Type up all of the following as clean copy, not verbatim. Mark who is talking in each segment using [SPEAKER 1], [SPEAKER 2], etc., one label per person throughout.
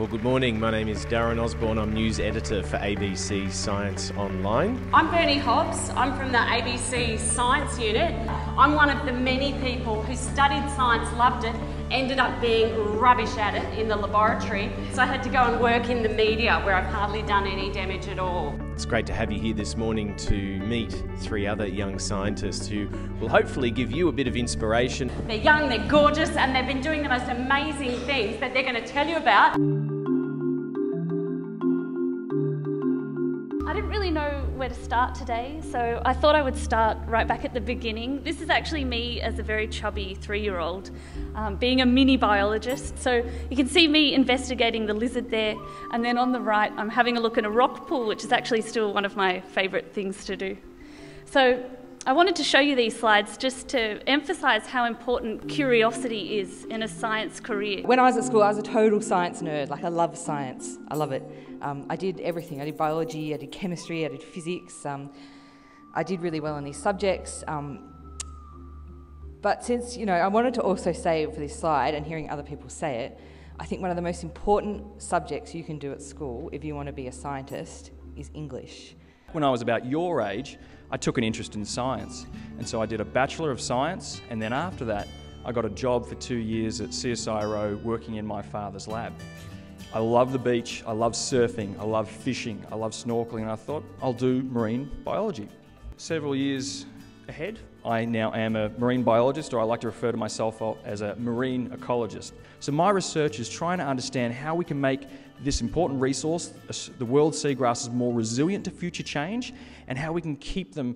[SPEAKER 1] Well, good morning. My name is Darren Osborne. I'm news editor for ABC Science Online.
[SPEAKER 2] I'm Bernie Hobbs. I'm from the ABC Science Unit. I'm one of the many people who studied science, loved it, ended up being rubbish at it in the laboratory. So I had to go and work in the media where I've hardly done any damage at all.
[SPEAKER 1] It's great to have you here this morning to meet three other young scientists who will hopefully give you a bit of inspiration.
[SPEAKER 2] They're young, they're gorgeous, and they've been doing the most amazing things that they're going to tell you about.
[SPEAKER 3] I didn't really know where to start today, so I thought I would start right back at the beginning. This is actually me as a very chubby 3-year-old, being a mini biologist. So you can see me investigating the lizard there, and then on the right I'm having a look at a rock pool, which is actually still one of my favourite things to do. So I wanted to show you these slides just to emphasise how important curiosity is in a science career.
[SPEAKER 4] When I was at school, I was a total science nerd. Like, I love science. I love it. I did everything. I did biology, I did chemistry, I did physics. I did really well in these subjects. But since, I wanted to also say for this slide, and hearing other people say it, I think one of the most important subjects you can do at school if you want to be a scientist is English.
[SPEAKER 5] When I was about your age, I took an interest in science, and so I did a Bachelor of Science, and then after that I got a job for 2 years at CSIRO working in my father's lab. I love the beach, I love surfing, I love fishing, I love snorkeling, and I thought I'll do marine biology. Several years ahead, I now am a marine biologist, or I like to refer to myself as a marine ecologist. So my research is trying to understand how we can make this important resource, the world's seagrasses, more resilient to future change, and how we can keep them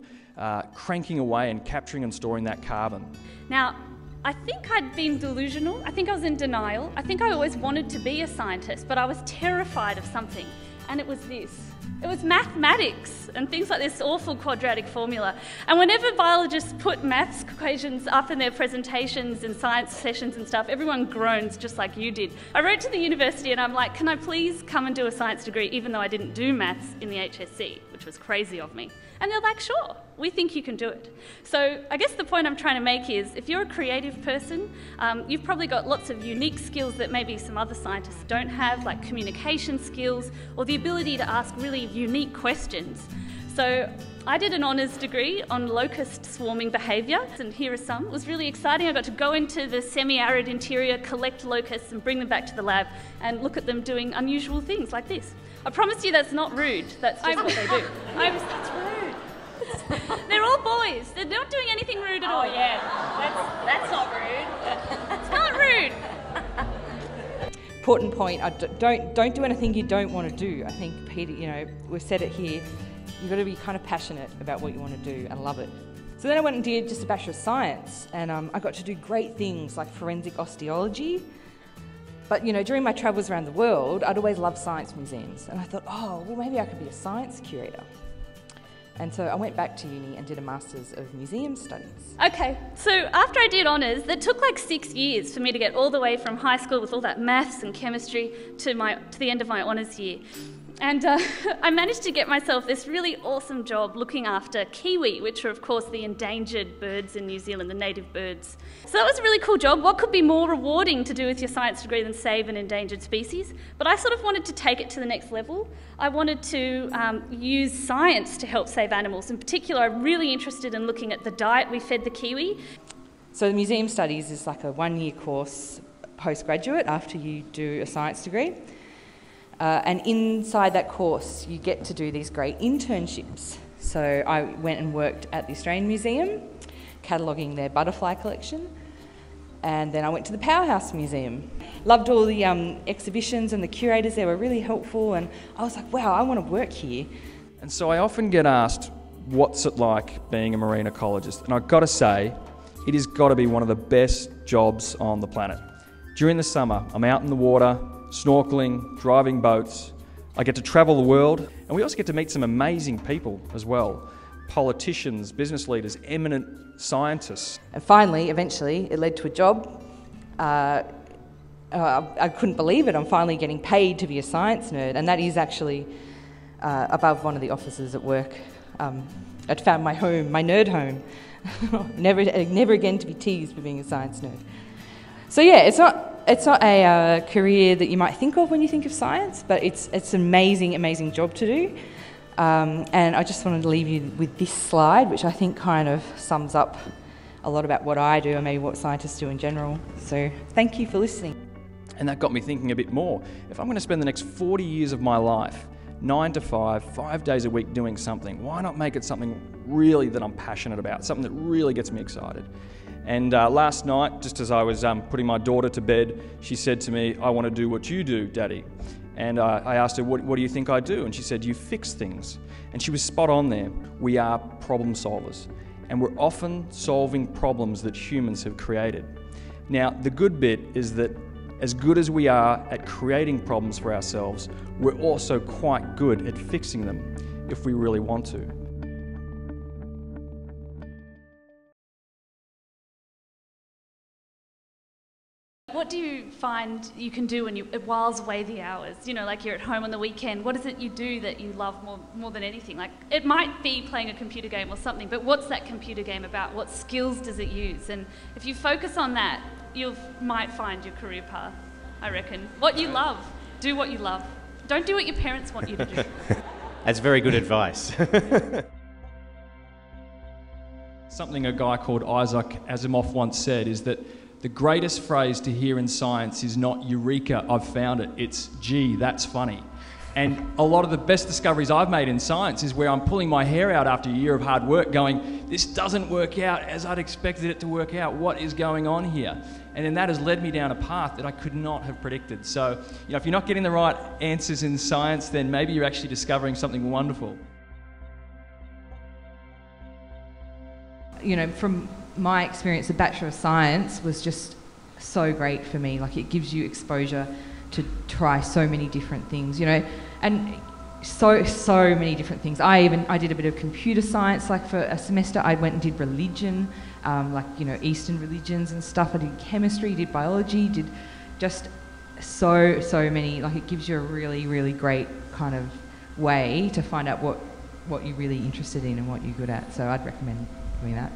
[SPEAKER 5] cranking away and capturing and storing that carbon.
[SPEAKER 3] Now, I think I'd been delusional. I think I was in denial. I think I always wanted to be a scientist, but I was terrified of something, and it was this. It was mathematics and things like this awful quadratic formula. And whenever biologists put maths equations up in their presentations and science sessions and stuff, everyone groans just like you did. I wrote to the university and I'm like, can I please come and do a science degree even though I didn't do maths in the HSC, which was crazy of me. And they're like, sure, we think you can do it. So I guess the point I'm trying to make is, if you're a creative person, you've probably got lots of unique skills that maybe some other scientists don't have, like communication skills or the ability to ask really unique questions. So I did an honours degree on locust swarming behaviour, and here are some. It was really exciting. I got to go into the semi-arid interior, collect locusts and bring them back to the lab and look at them doing unusual things like this. I promise you that's not rude, that's just what they do. That's rude. They're all boys. They're not doing anything rude at all.
[SPEAKER 2] Oh yeah, that's not rude.
[SPEAKER 3] It's not rude.
[SPEAKER 4] Important point, don't do anything you don't want to do. I think, Peter, we've said it here, you've got to be kind of passionate about what you want to do and love it. So then I went and did just a Bachelor of Science, and I got to do great things like forensic osteology. But during my travels around the world, I'd always loved science museums, and I thought, oh, well, maybe I could be a science curator. And so I went back to uni and did a Masters of Museum Studies.
[SPEAKER 3] Okay, so after I did honours, it took like 6 years for me to get all the way from high school with all that maths and chemistry to the end of my honours year. And I managed to get myself this really awesome job looking after kiwi, which are of course the endangered birds in New Zealand, the native birds. So that was a really cool job. What could be more rewarding to do with your science degree than save an endangered species? But I sort of wanted to take it to the next level. I wanted to use science to help save animals. In particular, I'm really interested in looking at the diet we fed the kiwi.
[SPEAKER 4] So the Museum Studies is like a 1-year course postgraduate after you do a science degree. And inside that course, you get to do these great internships. So I went and worked at the Australian Museum, cataloguing their butterfly collection. And then I went to the Powerhouse Museum. Loved all the exhibitions, and the curators there were really helpful. And I was like, wow, I want to work here.
[SPEAKER 5] And so I often get asked, what's it like being a marine ecologist? And I've got to say, it has got to be one of the best jobs on the planet. During the summer, I'm out in the water, snorkeling, driving boats. I get to travel the world, and we also get to meet some amazing people as well. Politicians, business leaders, eminent scientists.
[SPEAKER 4] And finally, eventually, it led to a job. I couldn't believe it. I'm finally getting paid to be a science nerd, and that is actually above one of the offices at work. I'd found my home, my nerd home. never again to be teased for being a science nerd. So yeah, it's not It's not a career that you might think of when you think of science, but it's an amazing job to do. And I just wanted to leave you with this slide, which I think kind of sums up a lot about what I do and maybe what scientists do in general. So thank you for listening.
[SPEAKER 5] And that got me thinking a bit more. If I'm going to spend the next 40 years of my life, 9 to 5, 5 days a week doing something, why not make it something really that I'm passionate about, something that really gets me excited? And last night, just as I was putting my daughter to bed, she said to me, "I want to do what you do, Daddy." And I asked her, what do you think I do? And she said, "You fix things." And she was spot on there. We are problem solvers, and we're often solving problems that humans have created. Now, the good bit is that as good as we are at creating problems for ourselves, we're also quite good at fixing them if we really want to.
[SPEAKER 3] What do you find you can do when it whiles away the hours? You know, like you're at home on the weekend. What is it you do that you love more than anything? Like, it might be playing a computer game or something, but what's that computer game about? What skills does it use? And if you focus on that, you might find your career path, I reckon. What you love. Do what you love. Don't do what your parents want you to do.
[SPEAKER 1] That's very good advice.
[SPEAKER 5] Something a guy called Isaac Asimov once said is that the greatest phrase to hear in science is not "Eureka, I've found it." It's "Gee, that's funny." And a lot of the best discoveries I've made in science is where I'm pulling my hair out after a year of hard work going, this doesn't work out as I'd expected it to work out. What is going on here? And then that has led me down a path that I could not have predicted. So, you know, if you're not getting the right answers in science, then maybe you're actually discovering something wonderful.
[SPEAKER 4] You know, from my experience, the Bachelor of Science was just so great for me. Like, it gives you exposure to try so many different things, you know, and so many different things. I did a bit of computer science, like for a semester. I went and did religion, like, you know, Eastern religions and stuff. I did chemistry, did biology, did just so many. Like, it gives you a really great kind of way to find out what you're really interested in and what you're good at. So I'd recommend doing that.